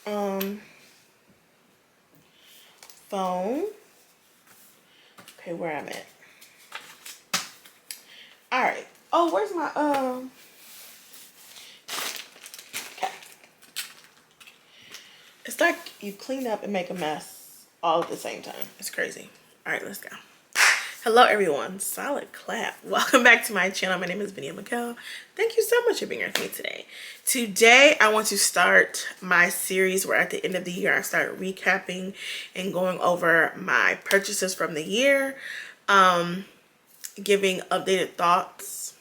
phone. Okay, where I'm at. All right. Oh, where's my okay. It's like you clean up and make a mess all at the same time. It's crazy. All right, let's go. Hello everyone, solid clap. Welcome back to my channel. My name is vaniamickelle. Thank you so much for being here with me today. Today I want to start my series where at the end of the year I start recapping and going over my purchases from the year, giving updated thoughts.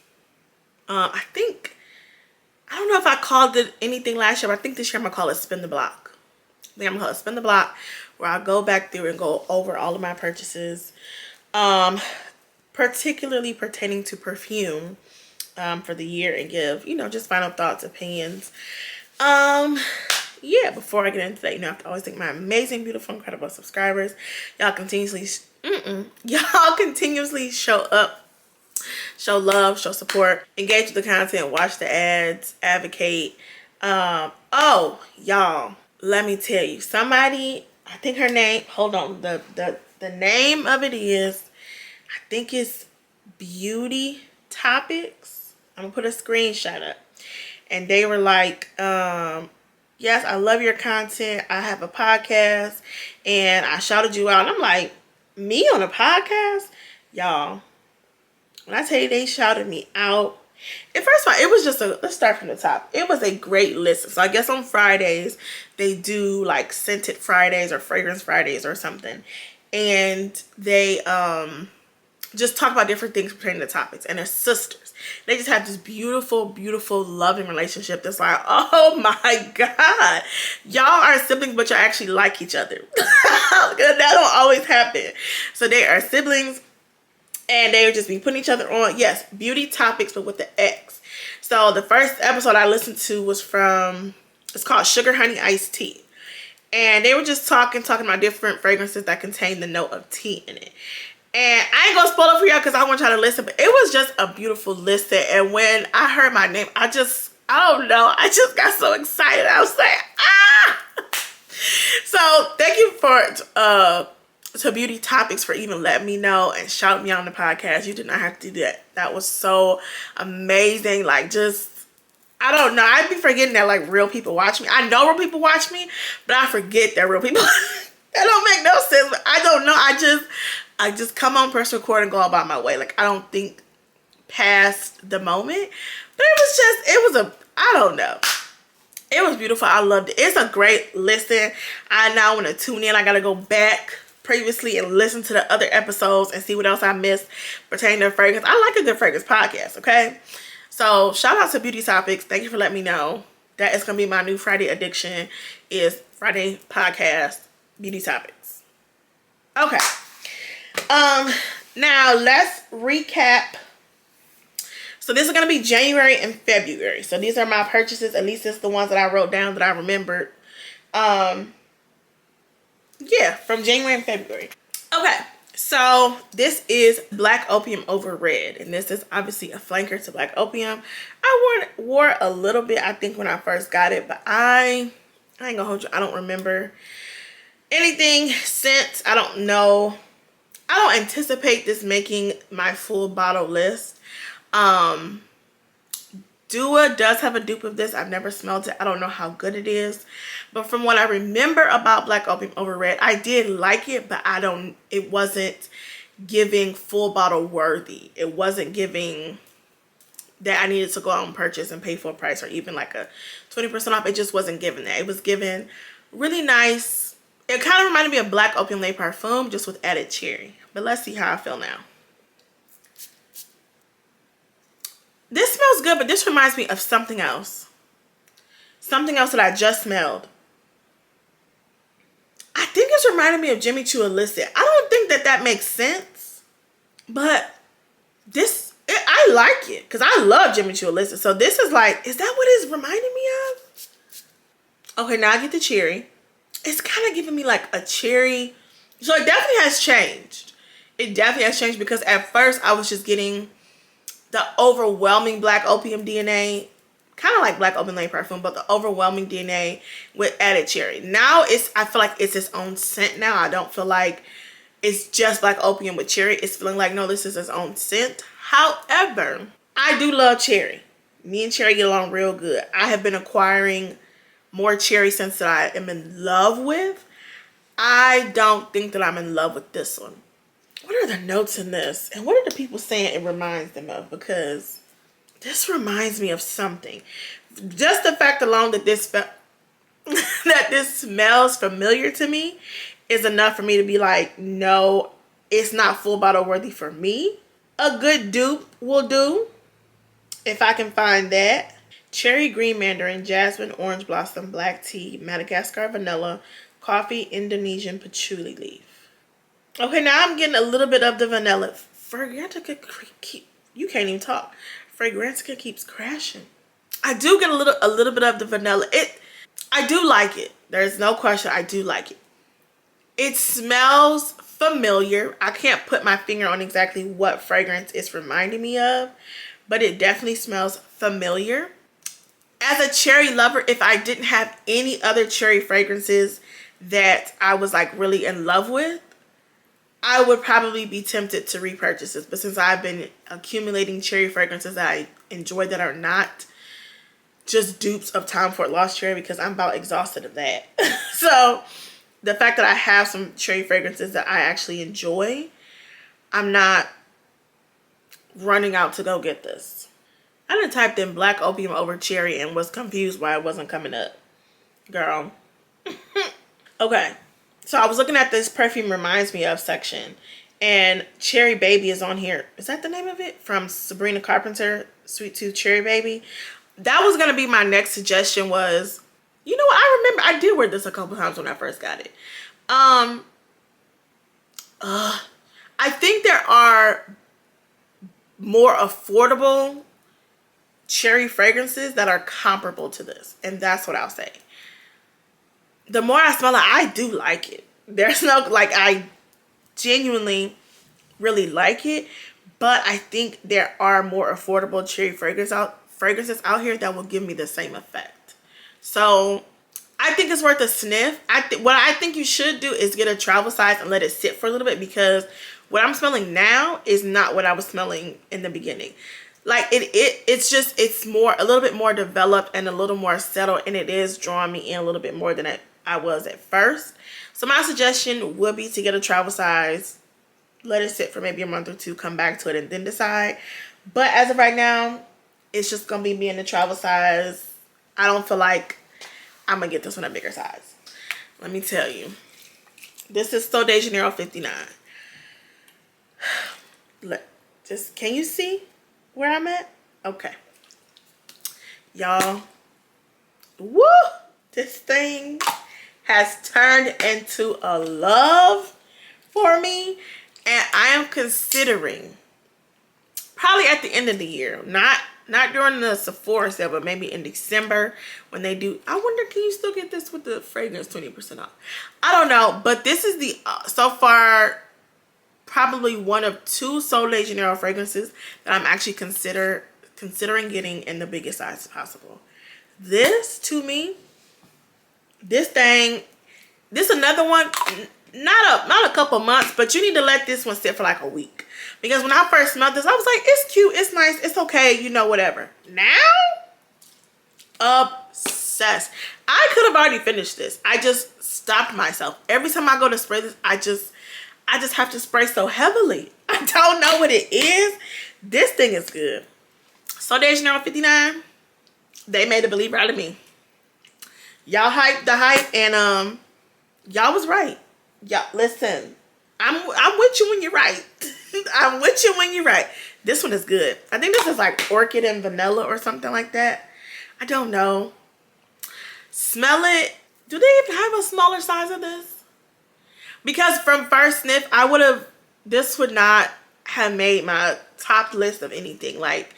I don't know if I called it anything last year, but I think this year I'm gonna call it Spin the Block. I think I'm gonna call it Spin the Block, where I'll go back through and go over all of my purchases. Particularly pertaining to perfume for the year, and give, you know, just final thoughts, opinions. Yeah, before I get into that, you know, I have to always thank my amazing, beautiful, incredible subscribers. Y'all continuously show up, show love, show support, engage with the content, watch the ads, advocate. Oh, y'all, let me tell you, somebody, I think her name, hold on, the name of it is, I think it's Beauty Topics. I'm gonna put a screenshot up, and they were like, yes, I love your content, I have a podcast and I shouted you out. And I'm like, me on a podcast? Y'all, when I tell you they shouted me out, and first of all, it was just let's start from the top. It was a great listen. So I guess on Fridays they do like scented Fridays or fragrance Fridays or something, and they just talk about different things pertaining to topics. And they're sisters. They just have this beautiful, beautiful, loving relationship that's like, oh my God, y'all are siblings, but y'all actually like each other. That don't always happen. So they are siblings, and they would just be putting each other on. Yes, Beauty Topics, but with the X. So the first episode I listened to was from, it's called Sugar Honey Iced Tea. And they were just talking about different fragrances that contain the note of tea in it. And I ain't gonna spoil it for y'all because I want y'all to listen, but it was just a beautiful listen. And when I heard my name, I don't know, I just got so excited. I was like, ah! So thank you to Beauty Topics for even letting me know and shouting me out on the podcast. You did not have to do that. That was so amazing. Like, just, I don't know, I'd be forgetting that like real people watch me. I know real people watch me, but I forget that real people. That don't make no sense. But I don't know, I just come on, press record, and go about my way. Like, I don't think past the moment. But I don't know. It was beautiful. I loved it. It's a great listen. I now want to tune in. I got to go back previously and listen to the other episodes and see what else I missed pertaining to fragrance. I like a good fragrance podcast, okay? So, shout out to Beauty Topics. Thank you for letting me know. That is going to be my new Friday addiction, is Friday podcast, Beauty Topics. Okay. Now let's recap. So this is going to be January and February. So these are my purchases. At least it's the ones that I wrote down that I remembered. Yeah, from January and February. Okay, so this is Black Opium over Red. And this is obviously a flanker to Black Opium. I wore a little bit, I think, when I first got it. But I ain't gonna hold you. I don't remember anything since. I don't know. I don't anticipate this making my full bottle list. Dua does have a dupe of this. I've never smelled it. I don't know how good it is. But from what I remember about Black Opium over Red, I did like it, but it wasn't giving full bottle worthy. It wasn't giving that I needed to go out and purchase and pay full price, or even like a 20% off. It just wasn't giving that. It was giving really nice. It kind of reminded me of Black Opium Le Parfum, just with added cherry. But let's see how I feel now. This smells good, but this reminds me of something else. Something else that I just smelled. I think it's reminding me of Jimmy Choo Illicit. I don't think that makes sense. But I like it, because I love Jimmy Choo Illicit. So this is like, is that what it's reminding me of? Okay, now I get the cherry. It's kind of giving me like a cherry. So it definitely has changed. It definitely has changed, because at first I was just getting the overwhelming Black Opium DNA kind of like Black Open Lane perfume, but the overwhelming DNA with added cherry. Now I feel like it's its own scent now. I don't feel like it's just Black Opium with cherry. It's feeling like, no, this is its own scent. However, I do love cherry. Me and cherry get along real good. I have been acquiring more cherry scents that I am in love with. I don't think that I'm in love with this one. What are the notes in this? And what are the people saying it reminds them of? Because this reminds me of something. Just the fact alone that this that this smells familiar to me is enough for me to be like, no, it's not full bottle worthy for me. A good dupe will do if I can find that. Cherry green mandarin, jasmine, orange blossom, black tea, Madagascar vanilla, coffee, Indonesian patchouli leaf. Okay, now I'm getting a little bit of the vanilla. Fragrantica keep, you can't even talk. Fragrantica keeps crashing. I do get a little bit of the vanilla. I do like it. There's no question, I do like it. It smells familiar. I can't put my finger on exactly what fragrance it's reminding me of, but it definitely smells familiar. As a cherry lover, if I didn't have any other cherry fragrances that I was like really in love with, I would probably be tempted to repurchase this. But since I've been accumulating cherry fragrances that I enjoy that are not just dupes of Tom Ford Lost Cherry, because I'm about exhausted of that. So the fact that I have some cherry fragrances that I actually enjoy, I'm not running out to go get this. I done typed in Black Opium over cherry and was confused why it wasn't coming up. Girl. Okay. So I was looking at this perfume reminds me of section, and Cherry Baby is on here. Is that the name of it? From Sabrina Carpenter, Sweet Tooth Cherry Baby. That was going to be my next suggestion was, you know what? I remember I did wear this a couple times when I first got it. I think there are more affordable cherry fragrances that are comparable to this, and that's what I'll say. The more I smell it, I do like it. There's no, like, I genuinely really like it, but I think there are more affordable cherry fragrances out here that will give me the same effect. So I think it's worth a sniff. What I think you should do is get a travel size and let it sit for a little bit, because what I'm smelling now is not what I was smelling in the beginning. Like it's more, a little bit more developed and a little more settled, and it is drawing me in a little bit more than I was at first. So my suggestion would be to get a travel size, let it sit for maybe a month or two, come back to it, and then decide. But as of right now, it's just gonna be me in the travel size. I don't feel like I'm gonna get this one a bigger size. Let me tell you, this is Sol de Janeiro 59. Just, can you see where I'm at? Okay, y'all, woo, this thing has turned into a love for me, and I am considering probably at the end of the year, not during the Sephora sale, but maybe in December when they do. I wonder, can you still get this with the fragrance 20% off? I don't know, but this is the so far probably one of two Sol de Janeiro fragrances that I'm actually considering getting in the biggest size possible. This, to me, this another one, not a couple months, but you need to let this one sit for like a week. Because when I first smelled this, I was like, it's cute, it's nice, it's okay, you know, whatever. Now, obsessed. I could have already finished this. I just stopped myself. Every time I go to spray this, I just have to spray so heavily. I don't know what it is. This thing is good. Sol de Janeiro 59, they made a believer out of me. Y'all hyped the hype, and y'all was right. Y'all, listen, I'm with you when you're right. I'm with you when you're right. This one is good. I think this is like orchid and vanilla or something like that. I don't know. Smell it. Do they even have a smaller size of this? Because from first sniff, this would not have made my top list of anything. Like,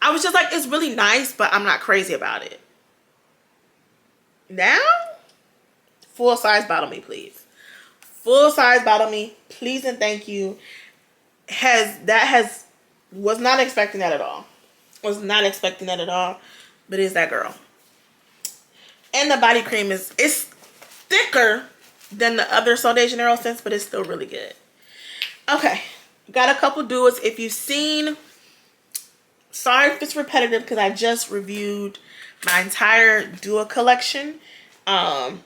I was just like, it's really nice, but I'm not crazy about it. Now, full size bottle me, please. Full size bottle me, please and thank you. Was not expecting that at all. Was not expecting that at all. but it's that girl. And the body cream it's thicker than the other Sol de Janeiro scents, but it's still really good. Okay, got a couple duos. If you've seen, sorry if it's repetitive because I just reviewed my entire duo collection.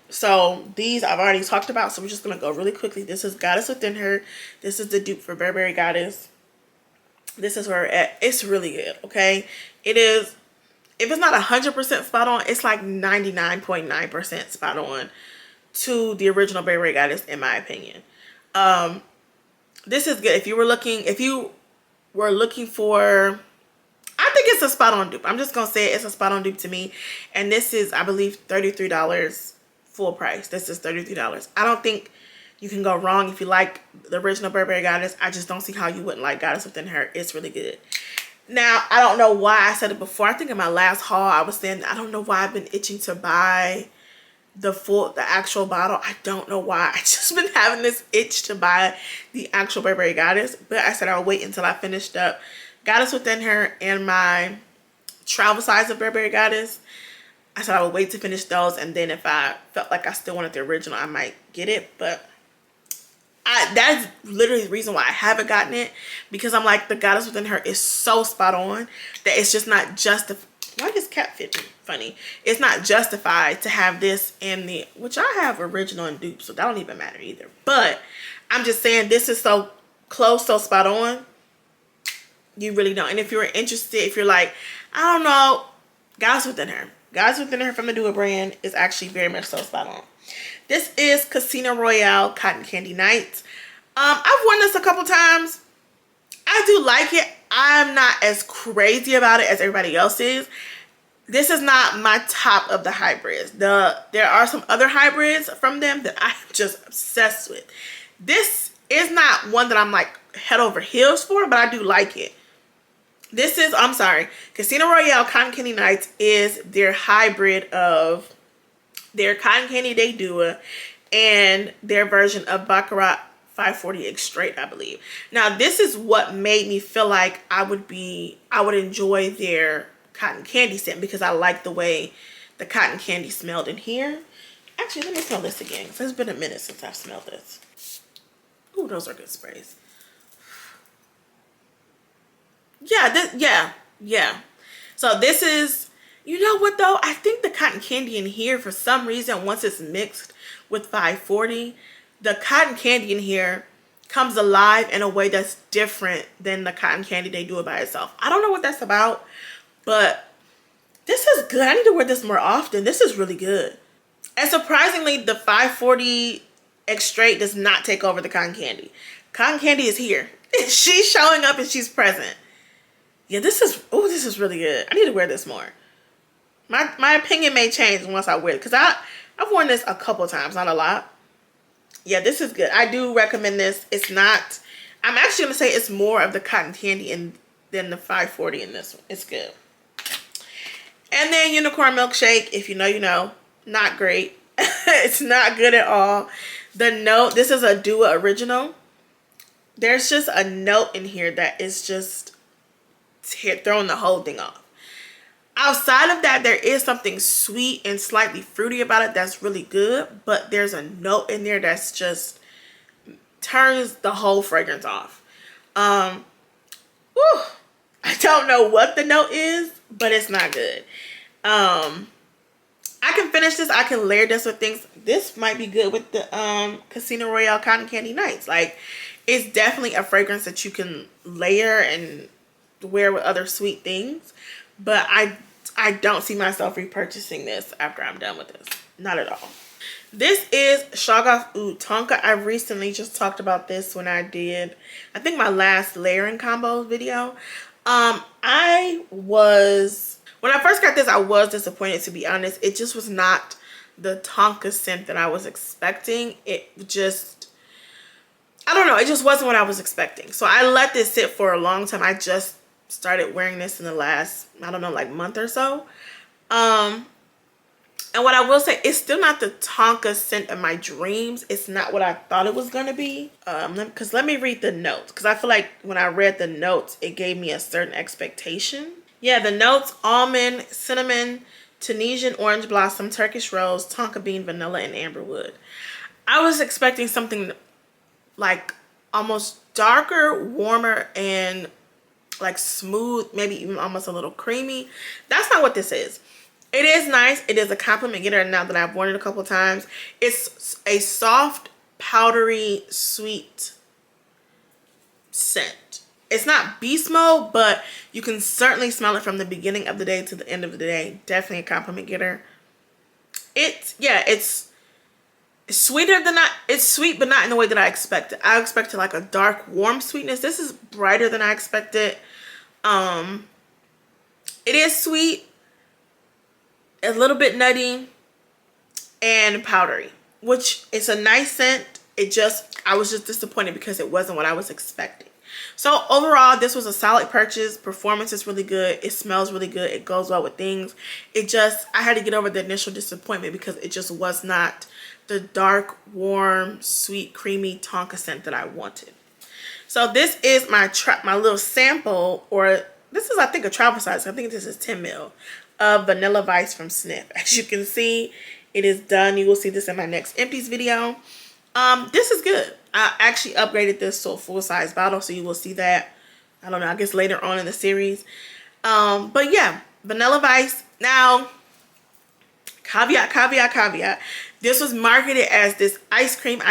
So these I've already talked about, so we're just gonna go really quickly. This is Goddess Within Her. This is the dupe for Burberry Goddess. This is where we're at. It's really good, okay? It is, if it's not 100% spot on, it's like 99.9% spot on to the original Burberry Goddess, in my opinion. This is good. If you were looking for, I think it's a spot on dupe. I'm just gonna say it's a spot on dupe to me. And this is, I believe, $33 full price. This is $33. I don't think you can go wrong if you like the original Burberry Goddess. I just don't see how you wouldn't like Goddess Within Her. It's really good. Now, I don't know why I said it before. I think in my last haul I was saying I don't know why I've been itching to buy the actual bottle. I don't know why. I just been having this itch to buy the actual Burberry Goddess, but I said I'll wait until I finished up Goddess Within Her and my travel size of Burberry Goddess. I said I would wait to finish those, and then if I felt like I still wanted the original, I might get it. But that's literally the reason why I haven't gotten it, because I'm like, the Goddess Within Her is so spot on that it's just not justified. Why does cat fit me? Funny. It's not justified to have this in the, which I have original and dupe, so that don't even matter either. But I'm just saying, this is so close, so spot on. You really don't. And if you're interested, if you're like, I don't know, Goddess Within Her. Goddess Within Her from the Duo brand is actually very much so spot on. This is Casino Royale Cotton Candy Night. I've worn this a couple times. I do like it. I'm not as crazy about it as everybody else is. This is not my top of the hybrids. There are some other hybrids from them that I'm just obsessed with. This is not one that I'm like head over heels for, but I do like it. This is, I'm sorry, Casino Royale Cotton Candy Nights is their hybrid of their Cotton Candy Day Duo and their version of Baccarat 540 X Straight, I believe. Now, this is what made me feel like I would enjoy their cotton candy scent, because I like the way the cotton candy smelled in here. Actually, let me smell this again, because it's been a minute since I've smelled this. Ooh, those are good sprays. Yeah. So this is, you know what though? I think the cotton candy in here, for some reason, once it's mixed with 540, the cotton candy in here comes alive in a way that's different than the cotton candy they do it by itself. I don't know what that's about, but this is good. I need to wear this more often. This is really good. And surprisingly, the 540 X Straight does not take over the cotton candy. Cotton candy is here. She's showing up and she's present. Yeah, this is really good. I need to wear this more. My opinion may change once I wear it, because I've worn this a couple times, not a lot. Yeah, this is good. I do recommend this. It's not, I'm actually going to say it's more of the cotton candy than the 540 in this one. It's good. And then Unicorn Milkshake, if you know, you know. Not great. It's not good at all. The note, this is a Duo original. There's just a note in here that is just throwing the whole thing off. Outside of that, there is something sweet and slightly fruity about it that's really good, but there's a note in there that's just turns the whole fragrance off. I don't know what the note is, but it's not good. I can finish this. I can layer this with things. This might be good with the Casino Royale Cotton Candy Nights. Like, it's definitely a fragrance that you can layer and wear with other sweet things. But I don't see myself repurchasing this after I'm done with this. Not at all. This is Shagaf Oud Tonka. I recently just talked about this when I did, I think, my last layering combo video. When I first got this, I was disappointed, to be honest. It just was not the Tonka scent that I was expecting. It just, I don't know. It just wasn't what I was expecting. So I let this sit for a long time. I just started wearing this in the last, I don't know, like month or so. And what I will say, it's still not the Tonka scent of my dreams. It's not what I thought it was going to be. Because let me read the notes. Because I feel like when I read the notes, it gave me a certain expectation. Yeah, the notes: almond, cinnamon, Tunisian orange blossom, Turkish rose, tonka bean, vanilla, and amberwood. I was expecting something like almost darker, warmer, and like smooth, maybe even almost a little creamy. That's not what this is. It is nice. It is a compliment getter now that I've worn it a couple times. It's a soft, powdery, sweet scent. It's not beast mode, but you can certainly smell it from the beginning of the day to the end of the day. Definitely a compliment getter. It's sweeter than it's sweet, but not in the way that I expected. I expected like a dark, warm sweetness. This is brighter than I expected. It is sweet, a little bit nutty, and powdery, which is a nice scent. I was just disappointed because it wasn't what I was expecting. So overall, this was a solid purchase. Performance is really good. It smells really good. It goes well with things. I had to get over the initial disappointment because it just was not the dark, warm, sweet, creamy tonka scent that I wanted. So this is my little sample, or this is, I think, a travel size. I think this is 10 ml of Vanilla Vice from Snif. As you can see, it is done. You will see this in my next empties video. This is good. I actually upgraded this to a full-size bottle, so you will see that, I don't know, I guess later on in the series. But yeah, Vanilla Vice. Now, caveat. This was marketed as this ice cream,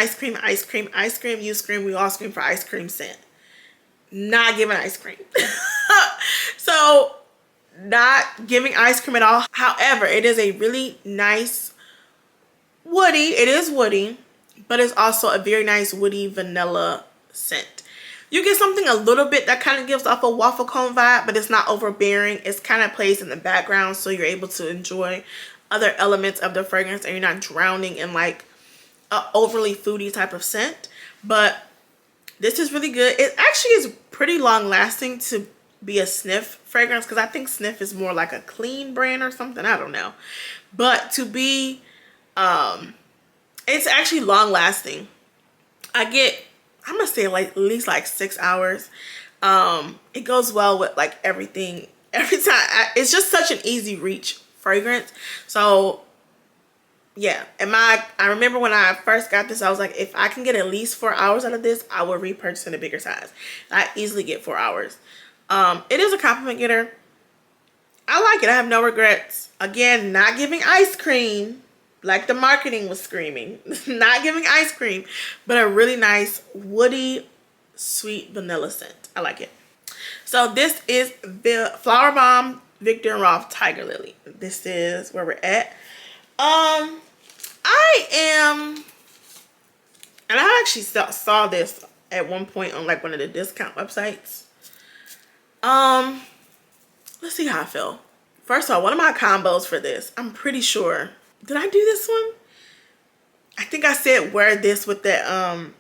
you scream, we all scream for ice cream scent. Not giving ice cream. So, not giving ice cream at all. However, it is a really nice woody. It is woody, but it's also a very nice woody vanilla scent. You get something a little bit that kind of gives off a waffle cone vibe, but it's not overbearing. It's kind of plays in the background, so you're able to enjoy other elements of the fragrance and you're not drowning in like a overly foodie type of scent. But this is really good. It actually is pretty long lasting to be a Snif fragrance, because I think Snif is more like a clean brand or something. I don't know. But to be it's actually long lasting. I'm gonna say like at least like 6 hours. It goes well with like everything. Every time it's just such an easy reach fragrance. So yeah, I remember when I first got this, I was like, if I can get at least 4 hours out of this, I will repurchase in a bigger size. I easily get 4 hours. It is a compliment getter. I like it. I have no regrets. Again, not giving ice cream like the marketing was screaming. Not giving ice cream, but a really nice woody, sweet vanilla scent. I like it. So this is the Flowerbomb Viktor and Rolf Tiger Lily. This is where we're at. I actually saw this at one point on like one of the discount websites. Let's see how I feel. First of all, one of my combos for this, I'm pretty sure, did I do this one? I think I said wear this with the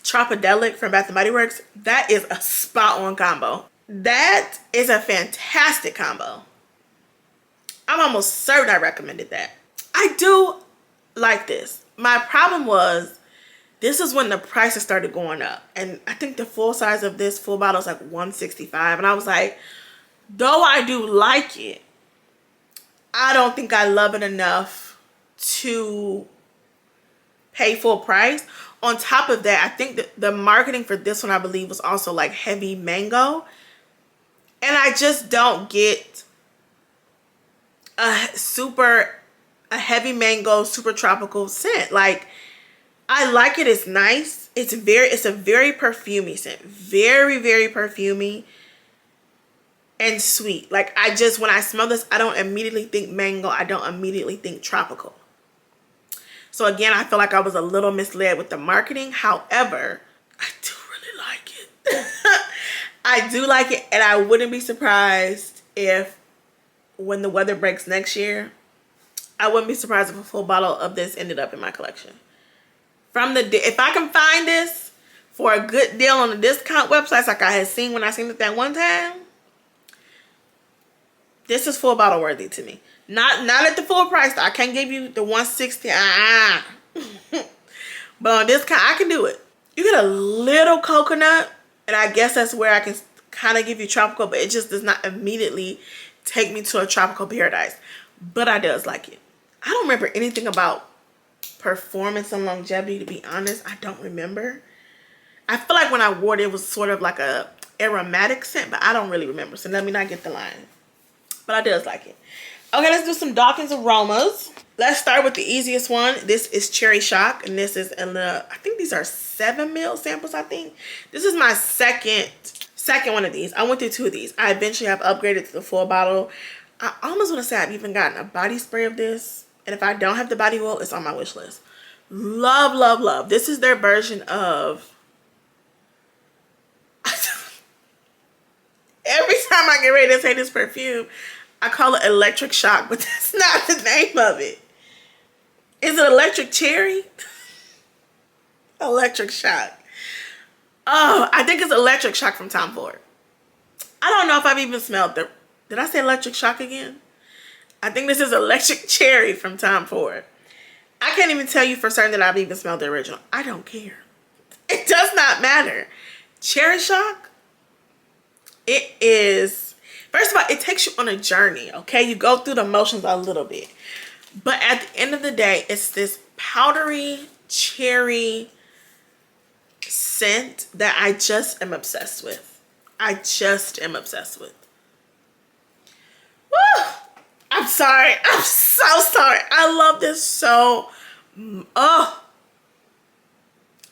Tropidelic from Bath & Body Works. That is a spot on combo. That is a fantastic combo. I'm almost certain I recommended that. I do like this. My problem was, this is when the prices started going up. And I think the full size of this full bottle is like $165. And I was like, though I do like it, I don't think I love it enough to pay full price. On top of that, I think that the marketing for this one, I believe, was also like heavy mango. And I just don't get a heavy mango, super tropical scent. Like, I like it. It's nice. It's a very perfumey scent. Very, very perfumey and sweet. Like, when I smell this, I don't immediately think mango. I don't immediately think tropical. So again, I feel like I was a little misled with the marketing. However, I do really like it. I do like it, and I wouldn't be surprised if when the weather breaks next year, I wouldn't be surprised if a full bottle of this ended up in my collection. If I can find this for a good deal on the discount websites like I had seen when I seen it that one time, this is full bottle worthy to me. Not at the full price though. I can't give you the $160. But on discount, I can do it. You get a little coconut, and I guess that's where I can kind of give you tropical, but it just does not immediately take me to a tropical paradise. But I does like it. I don't remember anything about performance and longevity, to be honest. I don't remember. I feel like when I wore it, it was sort of like a aromatic scent, but I don't really remember. So let me not get the line. But I does like it. Okay, let's do some Daukens aromas. Let's start with the easiest one. This is Cherry Shock, and this is in the, I think these are 7 ml samples, I think. This is my second one of these. I went through 2 of these. I eventually have upgraded to the full bottle. I almost want to say I've even gotten a body spray of this. And if I don't have the body oil, it's on my wish list. Love, love, love. This is their version of... Every time I get ready to say this perfume, I call it Electric Shock, but that's not the name of it. Is it Electric Cherry? Electric Shock. Oh, I think it's Electric Shock from Tom Ford. I don't know if I've even smelled the... Did I say Electric Shock again? I think this is Electric Cherry from Tom Ford. I can't even tell you for certain that I've even smelled the original. I don't care. It does not matter. Cherry Shock, it is... First of all, it takes you on a journey, okay? You go through the motions a little bit. But at the end of the day, it's this powdery cherry scent that I just am obsessed with. I just am obsessed with. Woo! I'm sorry. I'm so sorry. I love this so... Oh!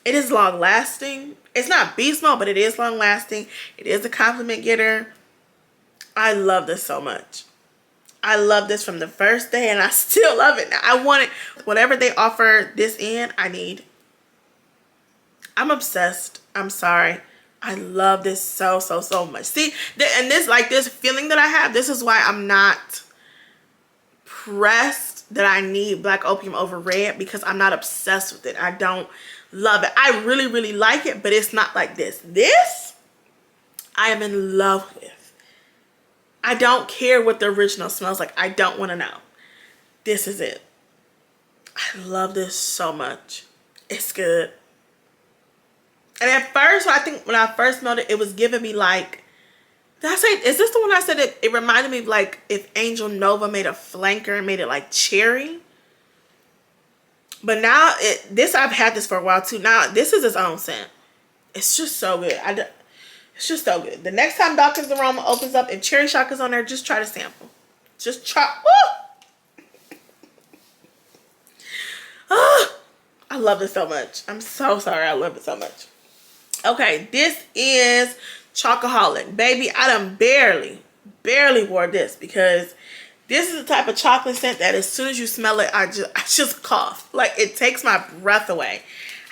It is long lasting. It's not beast mode, but it is long lasting. It is a compliment getter. I love this so much. I love this from the first day, and I still love it. Now, I want it. Whatever they offer this in, I need. I'm obsessed. I'm sorry. I love this so, so, so much. See, and this, like this feeling that I have, this is why I'm not pressed that I need Black Opium over red, because I'm not obsessed with it. I don't love it. I really, really like it, but it's not like this. This, I am in love with. I don't care what the original smells like. I don't want to know. This is it. I love this so much. It's good. And at first, I think when I first smelled it, it was giving me like, did I say, is this the one I said it reminded me of like if Angel Nova made a flanker and made it like cherry? But now, this I've had this for a while too. Now, this is its own scent. It's just so good. It's just so good. The next time Daukens Aroma opens up, if Cherry Shock is on there, just try to sample. Just try. Woo! Oh, I love this so much. I'm so sorry. I love it so much. Okay, this is Chocoholic. Baby, I done barely wore this, because this is the type of chocolate scent that as soon as you smell it, I just cough. Like, it takes my breath away.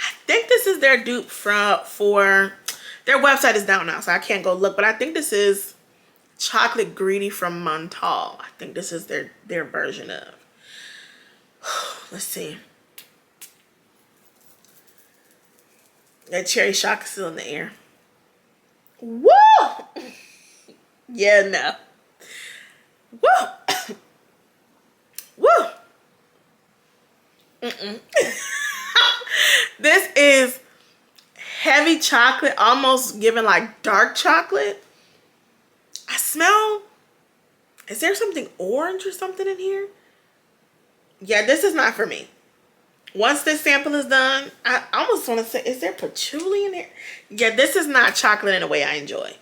I think this is their dupe for... Their website is down now, so I can't go look. But I think this is Chocolate Greedy from Montal. I think this is their version of. Let's see. That Cherry Shock is still in the air. Woo! Yeah, no. Woo! Woo! This is heavy chocolate, almost giving like dark chocolate. I smell, is there something orange or something in here? Yeah, this is not for me. Once this sample is done, I almost want to say, is there patchouli in there? Yeah, this is not chocolate in a way I enjoy.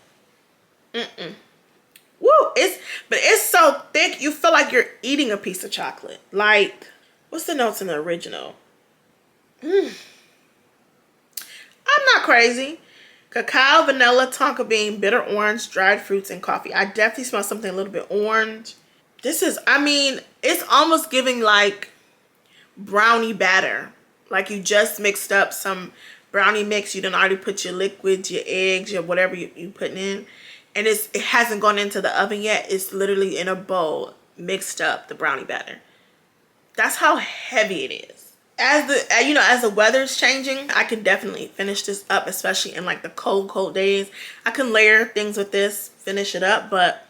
Woo, but it's so thick, you feel like you're eating a piece of chocolate. Like, what's the notes in the original? I'm not crazy. Cacao, vanilla, tonka bean, bitter orange, dried fruits, and coffee. I definitely smell something a little bit orange. This is, I mean, it's almost giving like brownie batter. Like you just mixed up some brownie mix. You done already put your liquids, your eggs, your whatever you putting in. And it hasn't gone into the oven yet. It's literally in a bowl, mixed up the brownie batter. That's how heavy it is. As the weather's changing, I can definitely finish this up, especially in like the cold days. I can layer things with this, finish it up, but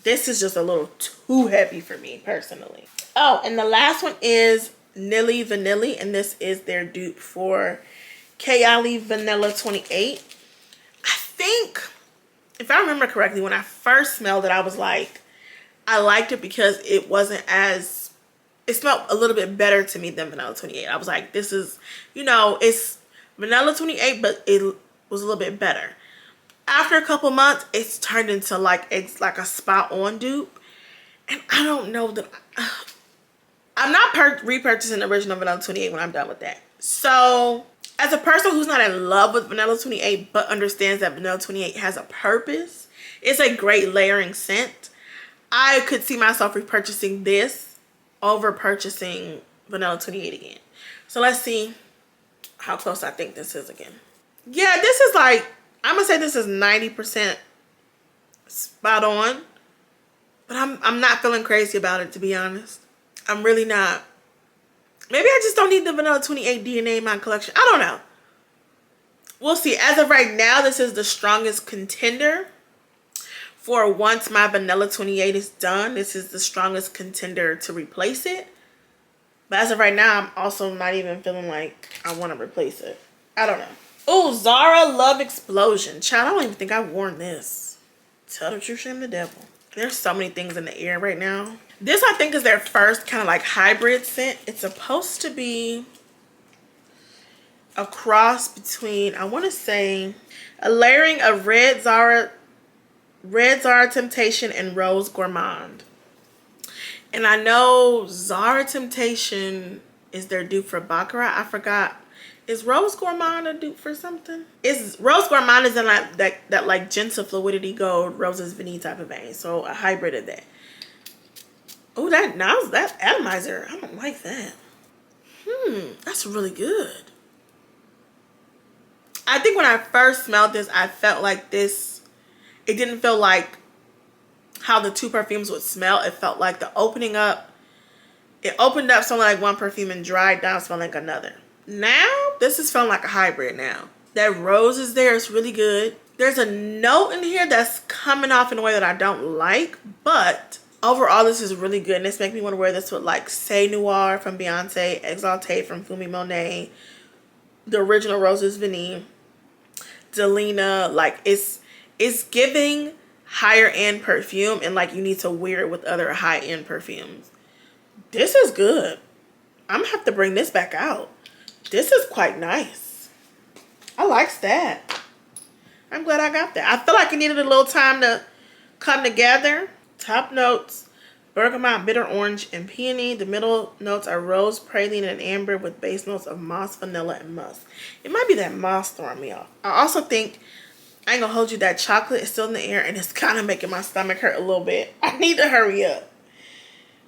this is just a little too heavy for me personally. Oh, and the last one is Nilli Vanilli, and this is their dupe for Qaed Vanilla 28. I think if I remember correctly, when I first smelled it, I was like, I liked it because it wasn't as, it smelled a little bit better to me than Vanilla 28. I was like, this is, you know, it's Vanilla 28, but it was a little bit better. After a couple months, it's turned into like, it's like a spot on dupe. And I don't know that, I'm not repurchasing the original Vanilla 28 when I'm done with that. So as a person who's not in love with Vanilla 28, but understands that Vanilla 28 has a purpose, it's a great layering scent. I could see myself repurchasing this over purchasing Vanilla 28 again. So let's see how close I think this is again. Yeah, this is like, I'm gonna say this is 90% spot on, but I'm not feeling crazy about it, to be honest. I'm really not. Maybe I just don't need the Vanilla 28 DNA in my collection. I don't know. We'll see. As of right now, this is the strongest contender. For once my Vanilla 28 is done, this is the strongest contender to replace it. But as of right now, I'm also not even feeling like I want to replace it. I don't know. Oh, Zara Love Explosion. Child, I don't even think I've worn this. Tell the truth, shame the devil. There's so many things in the air right now. This, I think, is their first kind of like hybrid scent. It's supposed to be a cross between, I want to say, a layering of Red Zara Temptation and Rose Gourmand. And I know Zara Temptation is their dupe for Baccarat. I forgot. Is Rose Gourmand a dupe for something? Is Rose Gourmand is in like that like gentle fluidity gold Roses Vanille type of vein. So a hybrid of that. Oh, that atomizer. I don't like that. That's really good. I think when I first smelled this, I felt like this, it didn't feel like how the two perfumes would smell. It felt like the opening up, it opened up smelling like one perfume and dried down smelling like another. Now, this is feeling like a hybrid now. That rose is there. It's really good. There's a note in here that's coming off in a way that I don't like, but overall, this is really good. And this makes me want to wear this with like C'est Noir from Beyonce, Exalté from Fumi Monet, the original Roses Vanille, Delina. Like it's giving higher end perfume, and like you need to wear it with other high end perfumes. This is good. I'm gonna have to bring this back out. This is quite nice. I like that. I'm glad I got that. I feel like it needed a little time to come together. Top notes, bergamot, bitter orange, and peony. The middle notes are rose, praline, and amber with base notes of moss, vanilla, and musk. It might be that moss throwing me off. I also think, I ain't gonna hold you, that chocolate is still in the air and it's kind of making my stomach hurt a little bit. I need to hurry up.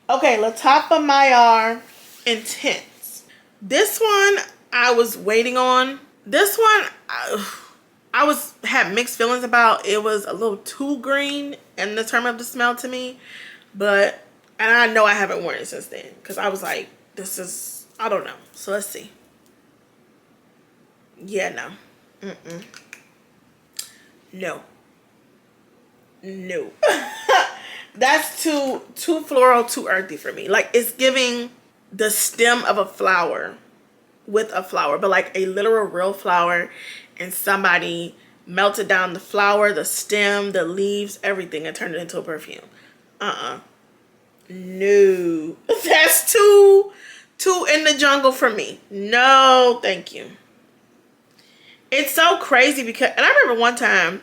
Okay, Lattafa Mayar Intense. This one I was waiting on. This one I had mixed feelings about. It was a little too green in the term of the smell to me, but, and I know I haven't worn it since then because I was like, this is, I don't know. So let's see. Yeah, no. No. That's too floral, too earthy for me. Like, it's giving the stem of a flower with a flower, but like a literal real flower, and somebody melted down the flower, the stem, the leaves, everything, and turned it into a perfume. No. That's too in the jungle for me. No, thank you. It's so crazy because, and I remember one time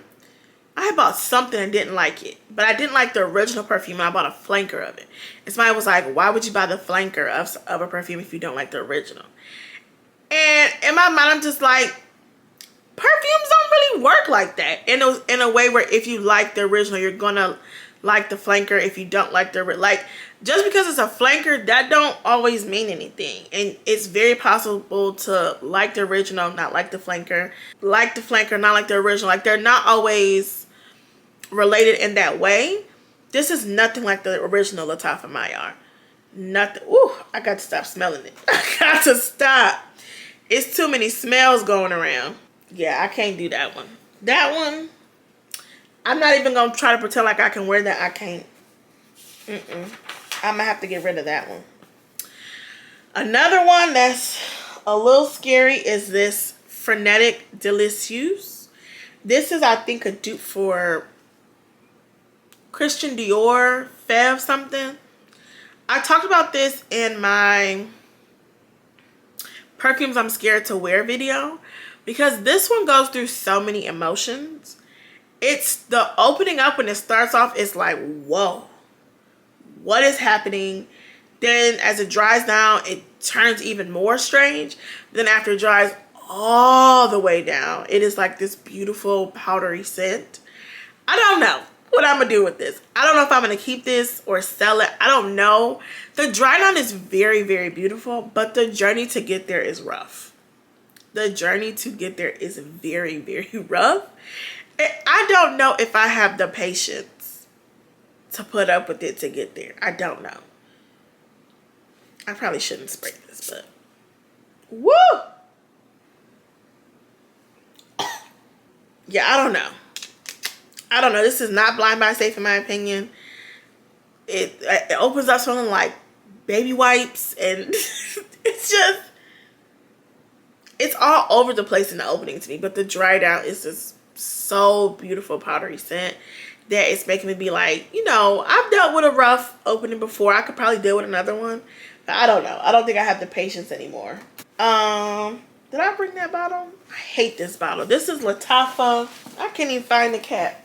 I had bought something and didn't like it, but I didn't like the original perfume, and I bought a flanker of it. And somebody was like, why would you buy the flanker of a perfume if you don't like the original? And in my mind, I'm just like, perfumes don't really work like that. In a way where if you like the original, you're gonna like the flanker. If you don't like like, just because it's a flanker, that don't always mean anything. And it's very possible to like the original, not like the flanker, not like the original. Like, they're not always related in that way. This is nothing like the original Lattafa Mayar. Nothing. Ooh, I got to stop smelling it. I got to stop. It's too many smells going around. Yeah, I can't do that one. That one, I'm not even going to try to pretend like I can wear that. I can't. I'm going to have to get rid of that one. Another one that's a little scary is this Frenetic Delicieuse. This is, I think, a dupe for Christian Dior Fev something. I talked about this in my perfumes I'm scared to wear video, because this one goes through so many emotions. It's the opening up when it starts off, it's like, whoa, what is happening? Then as it dries down, it turns even more strange. Then after it dries all the way down, it is like this beautiful powdery scent. I don't know what I'm gonna do with this. I don't know if I'm gonna keep this or sell it. I don't know. The dry down is very, very beautiful, but the journey to get there is rough. The journey to get there is very, very rough. I don't know if I have the patience to put up with it to get there. I don't know. I probably shouldn't spray this, but woo! Yeah, I don't know. I don't know. This is not blind buy safe in my opinion. It opens up smelling like baby wipes, and it's just, it's all over the place in the opening to me. But the dry down is just so beautiful, powdery scent that it's making me be like, you know, I've dealt with a rough opening before. I could probably deal with another one, but I don't know. I don't think I have the patience anymore. Did I bring that bottle? I hate this bottle. This is Lattafa. I can't even find the cap.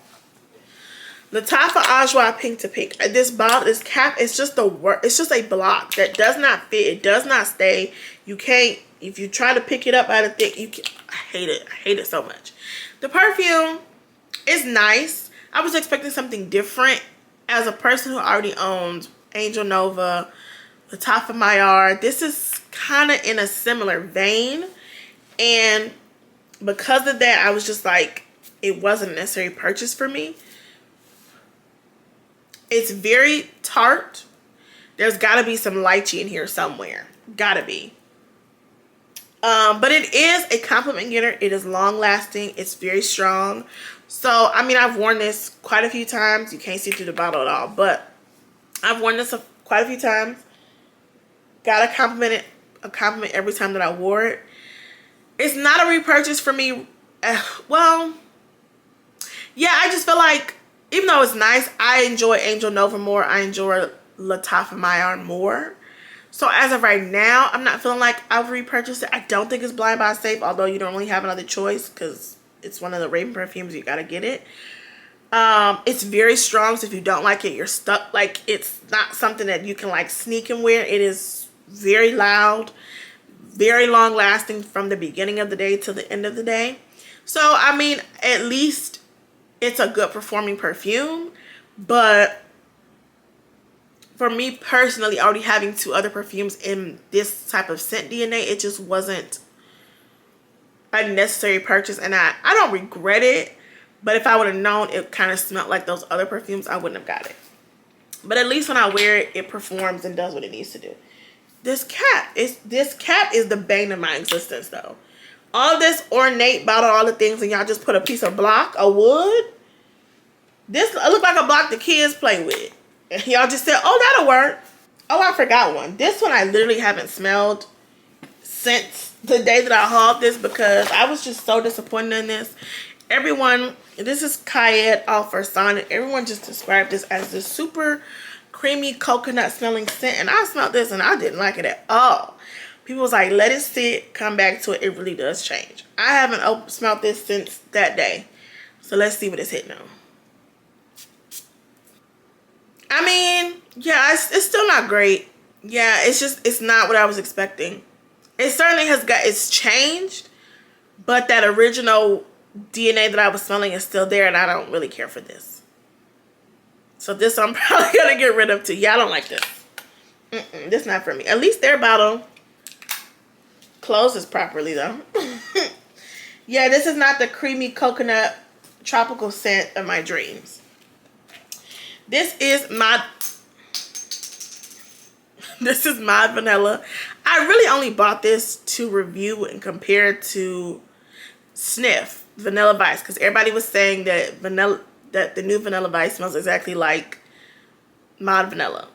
Lattafa Ajwad Pink to Pink. This bottle, this cap, it's just it's just a block that does not fit. It does not stay. You can't, if you try to pick it up out of thick, you can. I hate it. I hate it so much. The perfume is nice. I was expecting something different. As a person who already owns Angel Nova, Lattafa Mayar, this is kind of in a similar vein. And because of that, I was just like, it wasn't a necessary purchase for me. It's very tart. There's got to be some lychee in here somewhere. Gotta be. But it is a compliment getter. It is long lasting. It's very strong. So, I mean, I've worn this quite a few times. You can't see through the bottle at all. But I've worn this quite a few times. Got a compliment every time that I wore it. It's not a repurchase for me. Well, yeah, I just feel like, even though it's nice, I enjoy Angel Nova more. I enjoy Lattafa Mayar more. So as of right now, I'm not feeling like I'll repurchase it. I don't think it's blind buy safe, although you don't really have another choice because it's one of the Raven perfumes. You gotta get it. It's very strong, so if you don't like it, you're stuck. Like, it's not something that you can like sneak and wear. It is very loud, very long lasting from the beginning of the day to the end of the day. So I mean, at least it's a good performing perfume. But for me personally, already having 2 other perfumes in this type of scent DNA, it just wasn't a necessary purchase. And I don't regret it, but if I would have known it kind of smelled like those other perfumes, I wouldn't have got it. But at least when I wear it, it performs and does what it needs to do. This cap is the bane of my existence though. All this ornate bottle, all the things, and y'all just put a piece of block, a wood. This look like a block the kids play with. And y'all just said, oh, that'll work. Oh, I forgot one. This one I literally haven't smelled since the day that I hauled this because I was just so disappointed in this. Everyone, this is Qaed off Fursan, and everyone just described this as this super creamy coconut smelling scent. And I smelled this and I didn't like it at all. People was like, let it sit, come back to it. It really does change. I haven't smelled this since that day. So let's see what it's hitting on. I mean, yeah, it's still not great. Yeah, it's not what I was expecting. It certainly it's changed, but that original DNA that I was smelling is still there, and I don't really care for this. So this I'm probably gonna get rid of too. Yeah, I don't like this. This not for me. At least their bottle closes properly though. Yeah, this is not the creamy coconut tropical scent of my dreams. This is my vanilla. I really only bought this to review and compare to Snif Vanilla Vice because everybody was saying that the new Vanilla Vice smells exactly like Mod Vanilla.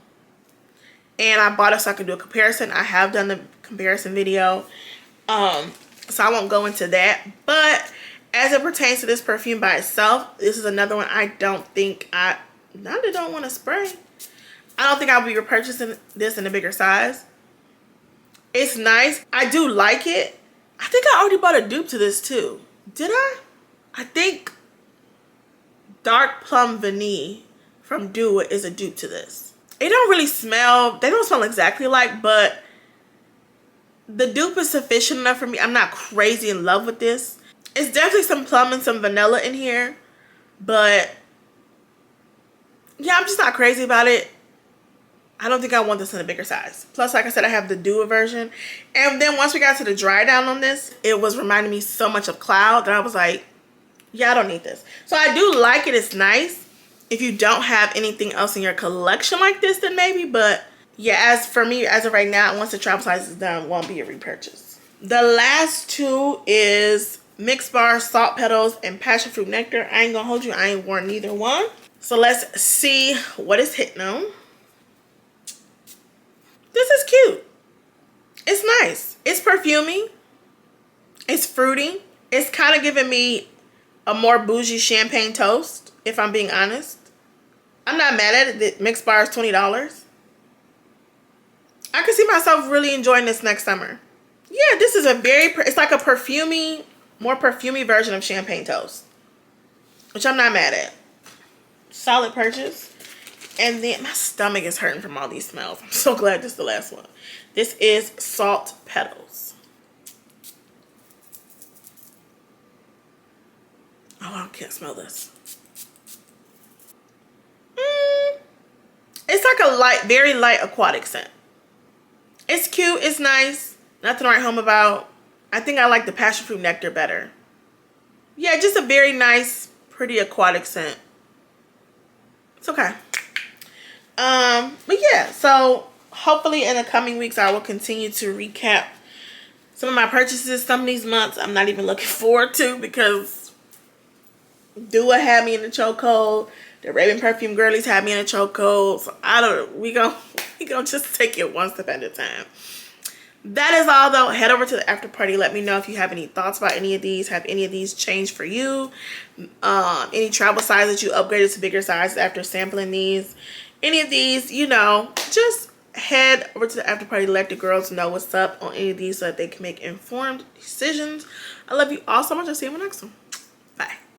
And I bought it so I could do a comparison. I have done the comparison video. So I won't go into that. But as it pertains to this perfume by itself, this is another one I don't think Now they don't want to spray. I don't think I'll be repurchasing this in a bigger size. It's nice. I do like it. I think I already bought a dupe to this too. Did I? I think Dark Plum Vanille from Do It is a dupe to this. It don't really smell, they don't smell exactly alike, but the dupe is sufficient enough for me. I'm not crazy in love with this. It's definitely some plum and some vanilla in here, but yeah, I'm just not crazy about it. I don't think I want this in a bigger size. Plus, like I said, I have the Do It version. And then once we got to the dry down on this, it was reminding me so much of Cloud that I was like, yeah, I don't need this. So I do like it. It's nice. If you don't have anything else in your collection like this, then maybe. But yeah, as for me, as of right now, once the travel size is done, won't be a repurchase. The last two is Mixed Bar Salt Petals and Passionfruit Nectar. I ain't gonna hold you. I ain't worn neither one. So let's see what is hitting on. This is cute. It's nice. It's perfumey. It's fruity. It's kind of giving me a more bougie champagne toast, if I'm being honest. I'm not mad at it. The Mixed Bar is $20. I can see myself really enjoying this next summer. Yeah, this is a very, it's like a perfumey, more perfumey version of champagne toast, which I'm not mad at. Solid purchase. And then my stomach is hurting from all these smells. I'm so glad this is the last one. This is Salt Petals. Oh, I can't smell this. It's like a light, very light aquatic scent. It's cute. It's nice. Nothing to write home about. I think I like the Passionfruit Nectar better. Yeah, just a very nice, pretty aquatic scent. It's okay. But yeah, so hopefully in the coming weeks I will continue to recap some of my purchases. Some of these months I'm not even looking forward to because Dua had me in the chokehold. The Raven Perfume girlies had me in a chokehold. So I don't know. We gonna just take it one step at a time. That is all though. Head over to the after party. Let me know if you have any thoughts about any of these. Have any of these changed for you? Any travel sizes you upgraded to bigger sizes after sampling these? Any of these, you know, just head over to the after party. Let the girls know what's up on any of these so that they can make informed decisions. I love you all so much. I'll see you in the next one.